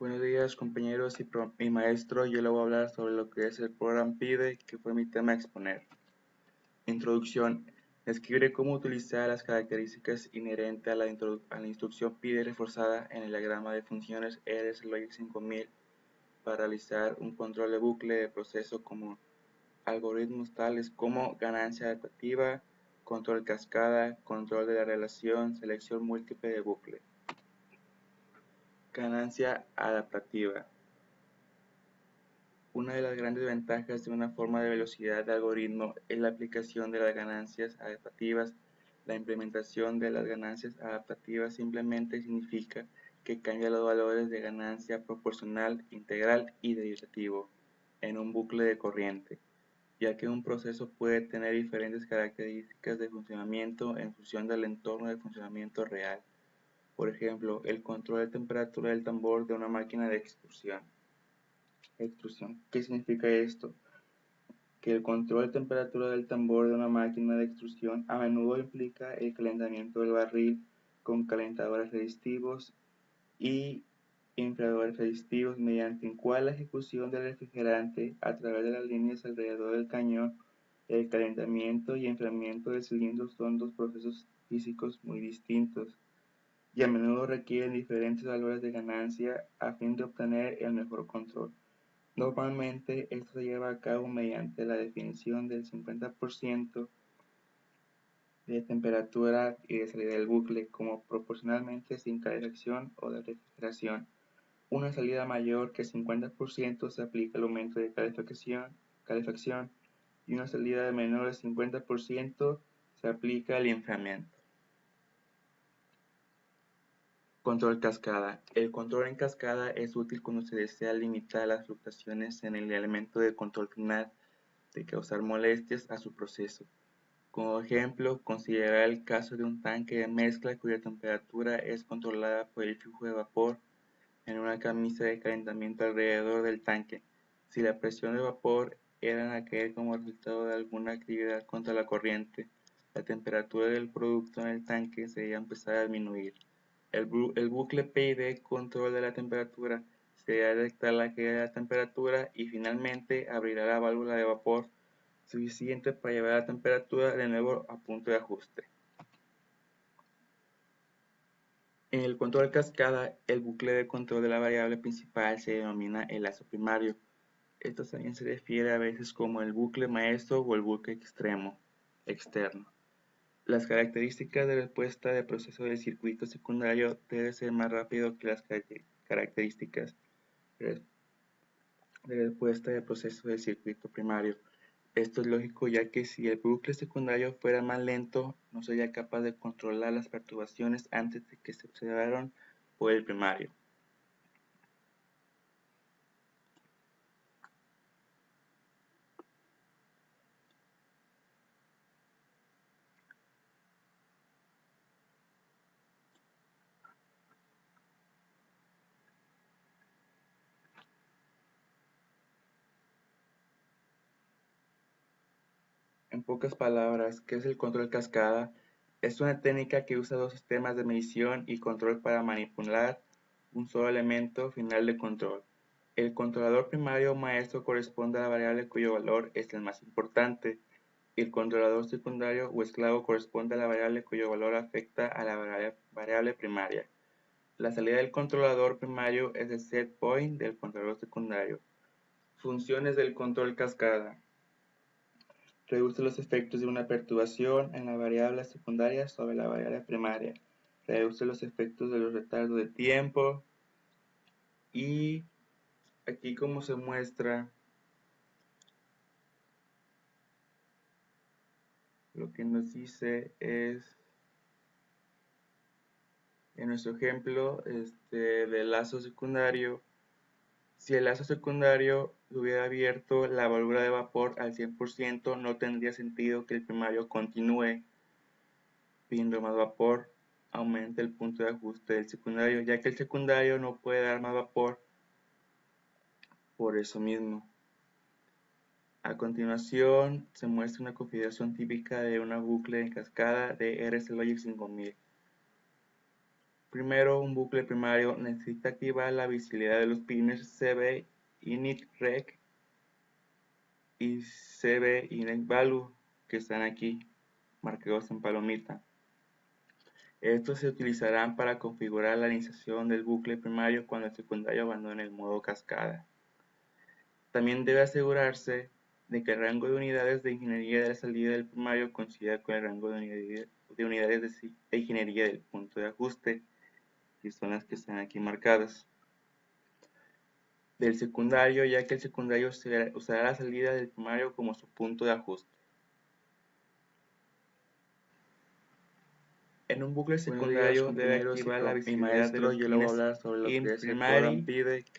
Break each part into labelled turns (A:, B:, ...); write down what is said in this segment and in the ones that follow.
A: Buenos días compañeros y maestro, yo le voy a hablar sobre lo que es el programa PIDE, que fue mi tema a exponer. Introducción. Describe cómo utilizar las características inherentes a la instrucción PIDE reforzada en el diagrama de funciones RSLogic 5000 para realizar un control de bucle de proceso como algoritmos tales como ganancia adaptativa, control cascada, control de la relación, selección múltiple de bucle. Ganancia adaptativa. Una de las grandes ventajas de una forma de velocidad de algoritmo es la aplicación de las ganancias adaptativas. La implementación de las ganancias adaptativas simplemente significa que cambia los valores de ganancia proporcional, integral y derivativo en un bucle de corriente, ya que un proceso puede tener diferentes características de funcionamiento en función del entorno de funcionamiento real. Por ejemplo, el control de temperatura del tambor de una máquina de extrusión. ¿Qué significa esto? Que el control de temperatura del tambor de una máquina de extrusión a menudo implica el calentamiento del barril con calentadores resistivos y enfriadores resistivos, mediante el cual la ejecución del refrigerante a través de las líneas alrededor del cañón. El calentamiento y enfriamiento del cilindro son dos procesos físicos muy distintos y a menudo requieren diferentes valores de ganancia a fin de obtener el mejor control. Normalmente esto se lleva a cabo mediante la definición del 50% de temperatura y de salida del bucle como proporcionalmente sin calefacción o de refrigeración. Una salida mayor que 50% se aplica al aumento de calefacción y una salida de menor de 50% se aplica al enfriamiento. Control cascada. El control en cascada es útil cuando se desea limitar las fluctuaciones en el elemento de control final de causar molestias a su proceso. Como ejemplo, considerar el caso de un tanque de mezcla cuya temperatura es controlada por el flujo de vapor en una camisa de calentamiento alrededor del tanque. Si la presión de vapor era a caer como resultado de alguna actividad contra la corriente, la temperatura del producto en el tanque sería empezar a disminuir. El bucle PID control de la temperatura sería detectar la caída de la temperatura y finalmente abrirá la válvula de vapor suficiente para llevar la temperatura de nuevo a punto de ajuste. En el control cascada, el bucle de control de la variable principal se denomina el lazo primario. Esto también se refiere a veces como el bucle maestro o el bucle externo. Las características de respuesta del proceso del circuito secundario deben ser más rápido que las características de respuesta del proceso del circuito primario. Esto es lógico, ya que si el bucle secundario fuera más lento, no sería capaz de controlar las perturbaciones antes de que se observaron por el primario. En pocas palabras, ¿qué es el control cascada? Es una técnica que usa dos sistemas de medición y control para manipular un solo elemento final de control. El controlador primario maestro corresponde a la variable cuyo valor es el más importante. El controlador secundario o esclavo corresponde a la variable cuyo valor afecta a la variable primaria. La salida del controlador primario es el set point del controlador secundario. Funciones del control cascada. Reduce los efectos de una perturbación en la variable secundaria sobre la variable primaria. Reduce los efectos de los retardos de tiempo. Y aquí como se muestra, lo que nos dice es, en nuestro ejemplo del lazo secundario, si el lazo secundario hubiera abierto la válvula de vapor al 100%, no tendría sentido que el primario continúe pidiendo más vapor, aumenta el punto de ajuste del secundario, ya que el secundario no puede dar más vapor por eso mismo. A continuación se muestra una configuración típica de una bucle en cascada de RSLogic 5000. Primero, un bucle primario necesita activar la visibilidad de los pines CB init rec y CB init value que están aquí marcados en palomita. Estos se utilizarán para configurar la iniciación del bucle primario cuando el secundario abandone el modo cascada. También debe asegurarse de que el rango de unidades de ingeniería de la salida del primario coincida con el rango de unidades de ingeniería del punto de ajuste, que son las que están aquí marcadas, del secundario, ya que el secundario usará la salida del primario como su punto de ajuste. En un bucle secundario debe activar la visibilidad de los pines in primary,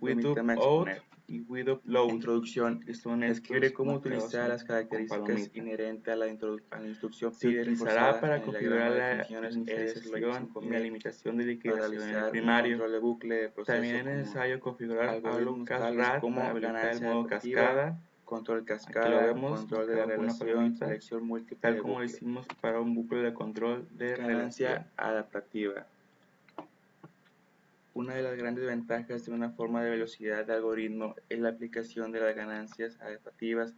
A: with out y with load.
B: Introducción.
A: Que son
B: Describe cómo utilizar las características inherentes a la instrucción
A: se utilizará para configurar la inicialización y la limitación de liquidación en el primario.
B: De bucle,
A: También es necesario configurar AutoCAD
B: como
A: para habilitar el
B: ganancia
A: modo
B: adaptativa,
A: cascada.
B: control
A: Aquí lo
B: cascada,
A: vemos,
B: control de la relación, selección múltiple
A: tal
B: de
A: como lo
B: bucle.
A: hicimos para un bucle de control de
B: Ganancia
A: relación.
B: adaptativa.
A: Una de las grandes ventajas de una forma de velocidad de algoritmo es la aplicación de las ganancias adaptativas.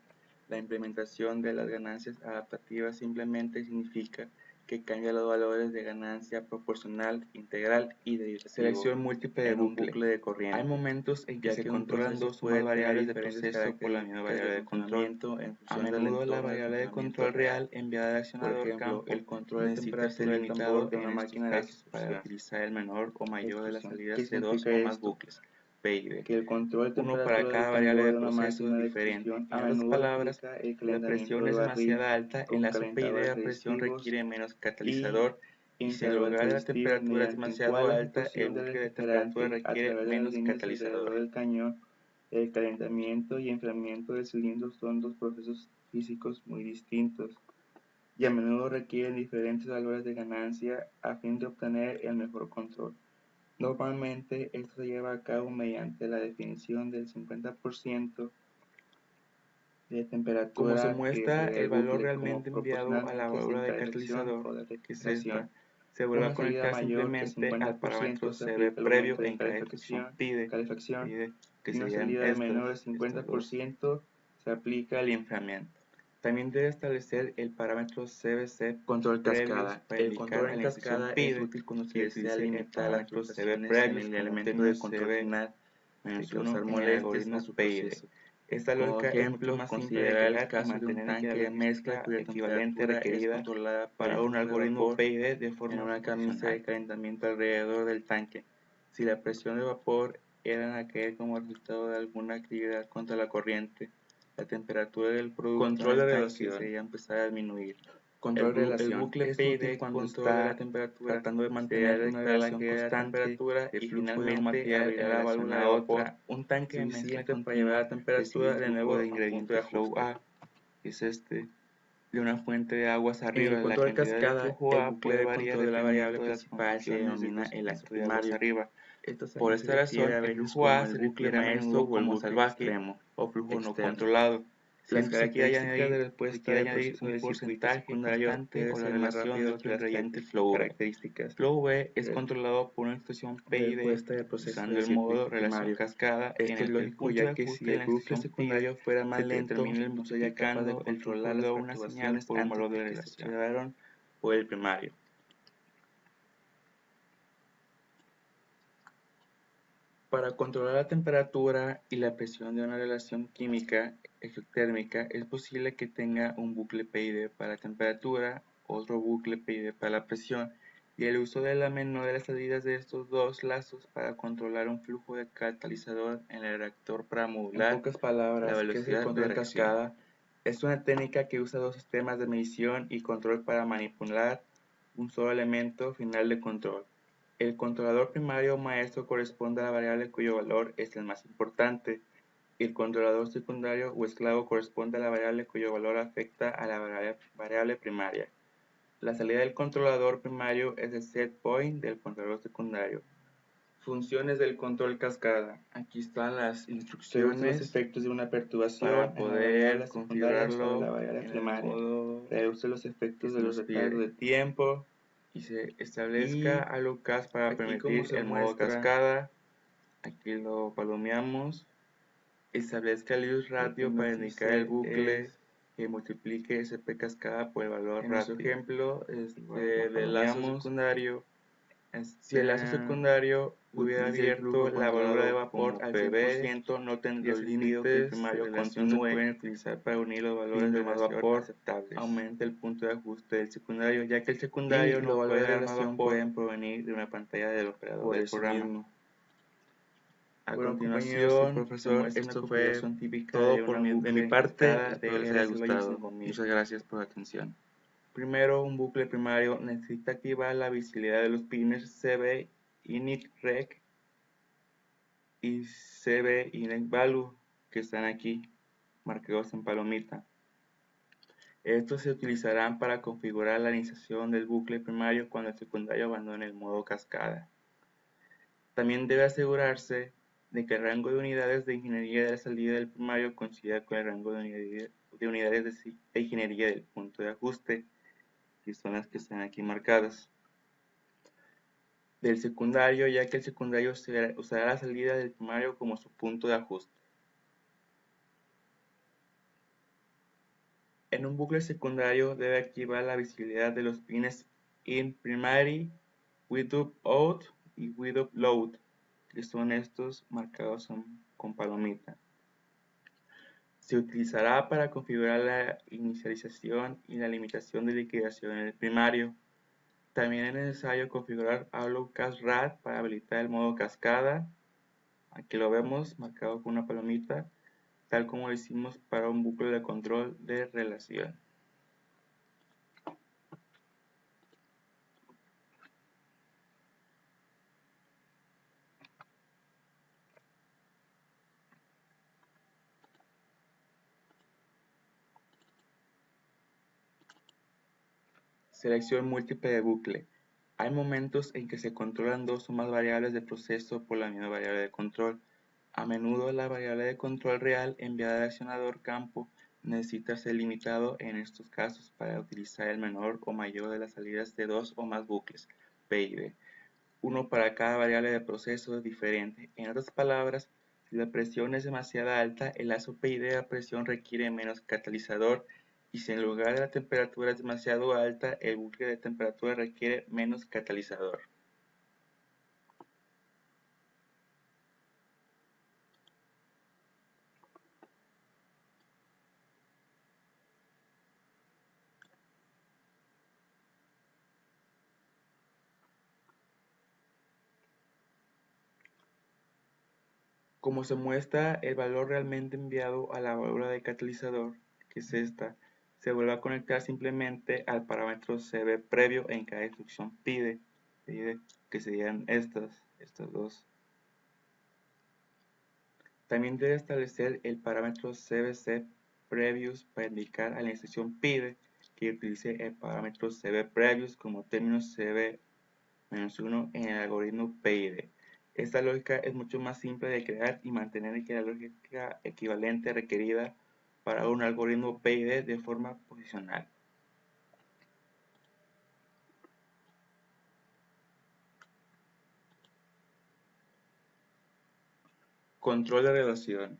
A: La implementación de las ganancias adaptativas simplemente significa que cambia los valores de ganancia proporcional, integral y derivativo.
B: Selección múltiple de
A: en un bucle de corriente.
B: Hay momentos en que
A: ya
B: se
A: que
B: controlan dos o más variables de proceso por la misma variable de control.
A: A menudo la variable de control real enviada al accionador
B: Por ejemplo,
A: campo
B: el control de
A: necesita ser
B: temperatura del
A: limitado
B: tambor de
A: en
B: una
A: estos
B: máquina de
A: casos para
B: extrusión.
A: utilizar el menor o mayor de las salidas de dos
B: significa
A: o más
B: esto?
A: bucles PID,
B: Que el control de
A: uno
B: temperatura
A: para cada
B: del
A: variable
B: tambor
A: de
B: de una
A: proceso es
B: máquina de
A: diferente.
B: extrusión
A: En
B: a
A: otras
B: menudo
A: palabras,
B: implica el
A: la
B: calentamiento
A: presión
B: del
A: es
B: barril
A: demasiado alta en
B: con
A: la CPI de
B: calentadores
A: la presión
B: resistivos
A: requiere menos catalizador y si el
B: inferior
A: lugar de la
B: resistivos
A: temperatura es
B: mediante el
A: demasiado
B: cual la
A: alta, el
B: ejecución del
A: bucle de temperatura
B: refrigerante a
A: requiere
B: través de las
A: menos
B: líneas
A: catalizador.
B: alrededor del cañón. El calentamiento y enfriamiento del cilindro son dos procesos físicos muy distintos y a menudo requieren diferentes valores de ganancia a fin de obtener el mejor control. Normalmente esto se lleva a cabo mediante la definición del 50% de temperatura
A: Como se muestra, el valor
B: bucle
A: realmente
B: como
A: enviado a la válvula de catalizador,
B: o de
A: que es esta,
B: rectificación.
A: se vuelve a
B: Una salida
A: conectar
B: mayor que
A: simplemente al
B: 50%
A: parámetro
B: se
A: CB
B: aplica al
A: previo
B: aumento de
A: en cada expresión
B: calefacción
A: que
B: y una
A: serían
B: salida de menor de
A: estas dos,
B: 50% se aplica al
A: enfriamiento. También debe establecer el parámetro CBC
B: control
A: previos
B: cascada.
A: para
B: El
A: indicar
B: control
A: la
B: en
A: iniciación
B: cascada es
A: PIDE
B: útil cuando
A: y
B: se desea
A: utilice el
B: limitar las
A: parámetro CB
B: fluctuaciones en
A: previos
B: el
A: como
B: elemento
A: término
B: de control
A: CB
B: final de
A: -1
B: causar
A: en el
B: molestias a
A: algoritmo
B: su
A: PIDE.
B: proceso.
A: Esta
B: Como
A: lógica es mucho
B: ejemplo,
A: más simple de
B: considerar el
A: crear y
B: caso de un
A: mantener que la
B: tanque de mezcla
A: logística
B: cuya
A: equivalente
B: temperatura es
A: requerida
B: controlada por
A: para
B: el
A: un
B: flujo de
A: algoritmo
B: vapor
A: PID de
B: en
A: forma
B: una camisa de
A: funcional.
B: calentamiento alrededor del tanque. Si la presión de vapor era a caer como resultado de alguna actividad contra la corriente, la temperatura del producto en el tanque sería empezar a disminuir.
A: Control de relación.
B: El bucle
A: Es
B: PID
A: útil cuando
B: control de la
A: está
B: temperatura
A: tratando de
B: se
A: mantener una
B: detectar la
A: relación
B: caída de la
A: constante
B: temperatura
A: de
B: y
A: flujo de un
B: finalmente
A: material
B: abrir
A: en
B: la
A: relación
B: válvula
A: a
B: de
A: otra.
B: vapor
A: Un tanque de mezcla
B: suficiente para
A: continua
B: llevar la temperatura
A: recibe
B: de
A: flujo
B: nuevo
A: de
B: a punto de
A: ingrediente flow
B: ajuste.
A: A, que es este, de una fuente de aguas
B: En
A: arriba.
B: el
A: La
B: control
A: cantidad de
B: cascada,
A: flujo
B: el
A: A
B: bucle
A: puede
B: de
A: variar
B: control de la variable
A: dependiendo de las
B: principal se
A: condiciones
B: denomina el
A: viscosas
B: eje
A: de aguas
B: primario.
A: arriba.
B: Esto
A: Por
B: se
A: esta
B: refiere
A: razón,
B: a
A: el
B: veces
A: flujo
B: como
A: A
B: el
A: se
B: bucle
A: refiere a
B: maestro
A: menudo
B: o el
A: como
B: bucle
A: salvaje
B: extremo
A: o flujo no
B: externo.
A: controlado.
B: Las
A: Siempre se quiere
B: características de
A: añadir,
B: respuesta
A: quiere
B: del
A: añadir
B: proceso
A: un
B: de circuito
A: porcentaje
B: secundario
A: constante
B: debe
A: o la
B: ser más
A: relación de
B: rápido que
A: otro
B: las
A: ingrediente flow B.
B: características
A: Flow B es
B: de
A: controlado por una expresión PID
B: respuesta del proceso
A: usando
B: del
A: el modo
B: circuito
A: relación
B: primario.
A: cascada en
B: Esto es
A: el que el
B: lógico
A: punto de
B: ya que si
A: ajuste de
B: el
A: la
B: bucle
A: instrucción PID
B: secundario fuera más
A: se
B: lento,
A: determina
B: no sería capaz de
A: multiplicando el flujo
B: controlar las
A: de una señal
B: fluctuaciones
A: por un
B: antes
A: valor
B: de
A: de
B: que se
A: relación.
B: llevaron por el primario. Para controlar la temperatura y la presión de una relación química exotérmica es posible que tenga un bucle PID para la temperatura, otro bucle PID para la presión y el uso de la menor de las salidas de estos dos lazos para controlar un flujo de catalizador en el reactor para modular.
A: En pocas palabras,
B: la velocidad
A: ¿qué es el control
B: de reacción?
A: cascada? Es una técnica que usa dos sistemas de medición y control para manipular un solo elemento final de control. El controlador primario o maestro corresponde a la variable cuyo valor es el más importante, y el controlador secundario o esclavo corresponde a la variable cuyo valor afecta a la variable primaria. La salida del controlador primario es el set point del controlador secundario. Funciones del control cascada. Aquí están las instrucciones.
B: Reduce los efectos de una perturbación
A: para
B: en la
A: poder
B: variable secundaria sobre
A: configurarlo
B: la variable
A: en el
B: primaria.
A: modo
B: Reduce los
A: que
B: efectos
A: se
B: de los
A: nos pide.
B: retardos de tiempo y se establezca algo CAS para permitir el modo cascada. Aquí lo palomeamos. Establezca el use ratio para indicar el bucle que multiplique SP cascada por el valor ratio. En nuestro ejemplo del lazo secundario, si el lazo secundario hubiera abierto la válvula de vapor al 100%, no tendría sentido que el primario continúe. Se pueden utilizar para unir los valores de más vapor aceptables. Aumenta el punto de ajuste del secundario, ya que el secundario no puede dar más vapor, pueden provenir de una pantalla del operador del programa. A continuación, profesor, esto fue todo de mi parte. Espero les haya gustado. Muchas gracias por la atención. Primero, un bucle primario necesita activar la visibilidad de los pines CB init rec y CB init value que están aquí marcados en palomita. Estos se utilizarán para configurar la iniciación del bucle primario cuando el secundario abandone el modo cascada. También debe asegurarse de que el rango de unidades de ingeniería de la salida del primario coincida con el rango de unidades de ingeniería del punto de ajuste, que son las que están aquí marcadas, del secundario, ya que el secundario usará la salida del primario como su punto de ajuste. En un bucle secundario debe activar la visibilidad de los pines in primary, width out y width load, que son estos marcados con palomita. Se utilizará para configurar la inicialización y la limitación de liquidación en el primario. También es necesario configurar AllowCasRad para habilitar el modo cascada. Aquí lo vemos marcado con una palomita, tal como lo hicimos para un bucle de control de relación. Selección múltiple de bucle. Hay momentos en que se controlan dos o más variables de proceso por la misma variable de control. A menudo la variable de control real enviada al accionador campo necesita ser limitado en estos casos para utilizar el menor o mayor de las salidas de dos o más bucles, P y D. Uno para cada variable de proceso es diferente. En otras palabras, si la presión es demasiado alta, el lazo P y D a presión requiere menos catalizador, y si en lugar de la temperatura es demasiado alta, el bucle de temperatura requiere menos catalizador. Como se muestra, el valor realmente enviado a la válvula de catalizador, que es esta, se vuelve a conectar simplemente al parámetro CB previo en cada instrucción pide, que serían estas dos. También debe establecer el parámetro CBC previous para indicar a la instrucción pide que utilice el parámetro CB previous como término CB-1 en el algoritmo PID. Esta lógica es mucho más simple de crear y mantener que la lógica equivalente requerida para un algoritmo PID de forma posicional. Control de relación.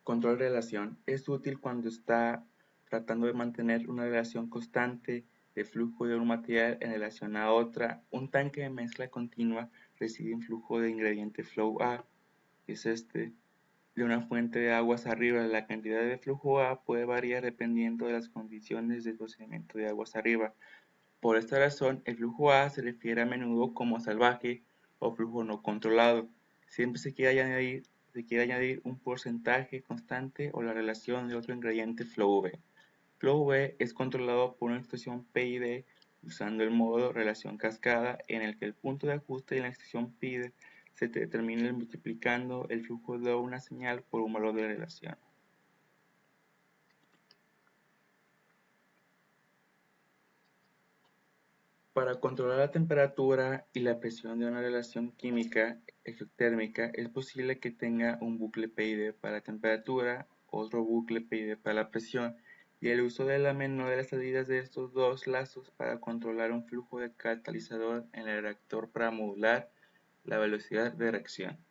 B: Control de relación es útil cuando está tratando de mantener una relación constante de flujo de un material en relación a otra. Un tanque de mezcla continua recibe un flujo de ingrediente flow A, que es de una fuente de aguas arriba. La cantidad de flujo A puede variar dependiendo de las condiciones del procedimiento de aguas arriba. Por esta razón, el flujo A se refiere a menudo como salvaje o flujo no controlado. Siempre se quiere añadir un porcentaje constante o la relación de otro ingrediente flow V. Flow V es controlado por una expresión PID usando el modo relación cascada, en el que el punto de ajuste de la expresión PID se determina multiplicando el flujo de una señal por un valor de relación. Para controlar la temperatura y la presión de una relación química exotérmica, es posible que tenga un bucle PID para la temperatura, otro bucle PID para la presión
A: y el uso de la menor de las salidas de estos dos lazos para controlar un flujo de catalizador en el reactor para modular la velocidad de reacción.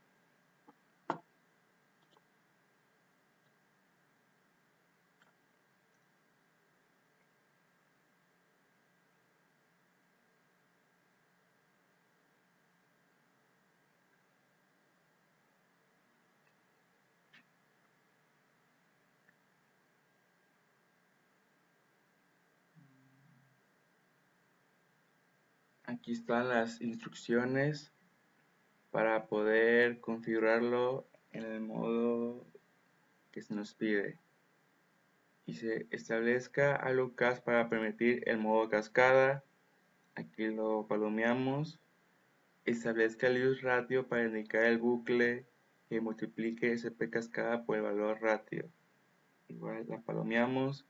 A: Aquí están las instrucciones para poder configurarlo en el modo que se nos pide. Y se establezca AluCast para permitir el modo cascada. Aquí lo palomeamos. Establezca el use ratio para indicar el bucle que multiplique SP cascada por el valor ratio. Igual la palomeamos.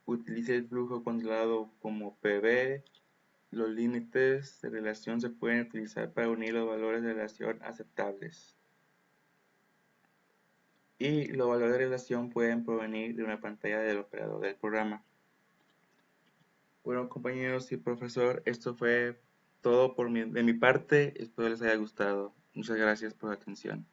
A: Utilice el flujo controlado como PV. Los límites de relación se pueden utilizar para unir los valores de relación aceptables. Y los valores de relación pueden provenir de una pantalla del operador del programa. Bueno, compañeros y profesor, esto fue todo de mi parte. Espero les haya gustado. Muchas gracias por la atención.